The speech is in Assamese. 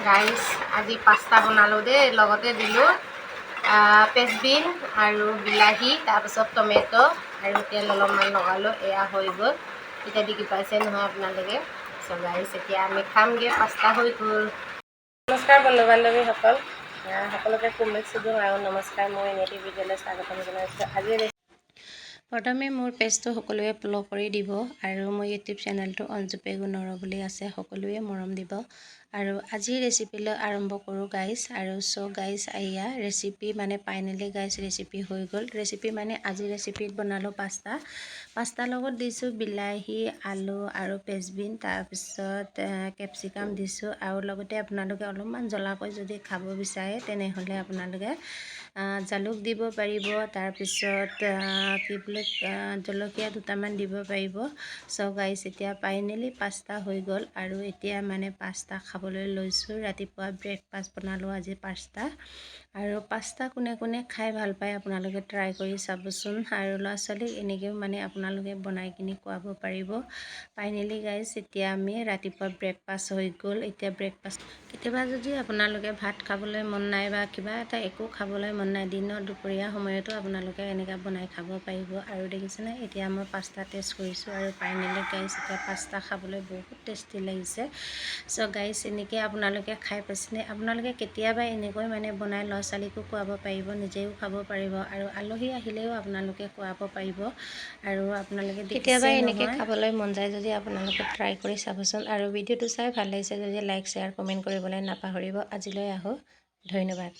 গাইস আজি পাস্তা বনালো দে লগতে দিলো পেজবিন আৰু বিলাহী তাৰপিছত টমেটো আৰু তেল অলপমান লগালো এয়া হৈ গ'ল এতিয়া দেখি পাইছে নহয় আপোনালোকে সো গাইস এতিয়া আমি খামগে পাস্তা হৈ গ'ল নমস্কাৰ বন্ধু বান্ধৱীসকল সকলোকে শুভেচ্ছা দিওঁ আৰু নমস্কাৰ মই নেটি ভিডিঅ'লৈ স্বাগতম জনাইছোঁ আজি প্ৰথমে মোৰ পেজটো সকলোৱে ফলো কৰি দিব আৰু মোৰ ইউটিউব চেনেলটো অঞ্জু পেগু নৰ বুলি আছে সকলোৱে মৰম দিব আৰু আজি ৰেচিপিলৈ আৰম্ভ কৰোঁ গাইস আৰু সো গাইস আইয়া ৰেচিপি মানে ফাইনালি গাইস ৰেচিপি হৈ গ'ল ৰেচিপি মানে আজি ৰেচিপিত বনালো পাস্তা লগত দিছোঁ বিলাহী আলু আৰু পেজবিন তাৰপিছত কেপচিকাম দিছোঁ আৰু লগতে আপোনালোকে অলপমান জ্বলাকৈ যদি খাব বিচাৰে তেনেহ'লে আপোনালোকে জালুক দিব পাৰিব তাৰপিছত কি বোলে জলকীয়া দুটামান দিব পাৰিব সো গাইস এতিয়া ফাইনালি পাস্তা হৈ গ'ল আৰু এতিয়া মানে পাস্তা খাবলৈ লৈছোঁ ৰাতিপুৱা ব্ৰেকফাষ্ট বনালোঁ আজি পাস্তা আৰু পাস্তা কোনে কোনে খাই ভাল পায় আপোনালোকে ট্ৰাই কৰি চাবচোন আৰু ল'ৰা ছোৱালীক এনেকৈও মানে আপোনালোকে বনাই কিনি খুৱাব পাৰিব ফাইনালি গাইস এতিয়া আমি ৰাতিপুৱা ব্ৰেকফাষ্ট হৈ গ'ল এতিয়া ব্ৰেকফাষ্ট কেতিয়াবা যদি আপোনালোকে ভাত খাবলৈ মন নাই বা কিবা এটা একো খাবলৈ মন নাই দিনৰ দুপৰীয়া সময়তো আপোনালোকে এনেকৈ বনাই খাব পাৰিব আৰু দেখিছেনে এতিয়া মই পাস্তা টেষ্ট কৰিছোঁ আৰু ফাইনালি গাইস এতিয়া পাস্তা খাবলৈ বহুত টেষ্টি লাগিছে সো গাইস এনেকৈ আপোনালোকে খাই পাইছেনে আপোনালোকে কেতিয়াবা এনেকৈ মানে বনাই ল'ৰা ছোৱালীকো খুৱাব পাৰিব নিজেও খাব পাৰিব আৰু আলহী আহিলেও আপোনালোকে খুৱাব পাৰিব আৰু আপোনালোকে কেতিয়াবা এনেকৈ খাবলৈ মন যায় যদি আপোনালোকে ট্ৰাই কৰি চাবচোন আৰু ভিডিঅ'টো চাই ভাল লাগিছে যদি লাইক শ্বেয়াৰ কমেণ্ট কৰিবলৈ নাপাহৰিব আজিলৈ আহোঁ ধন্যবাদ।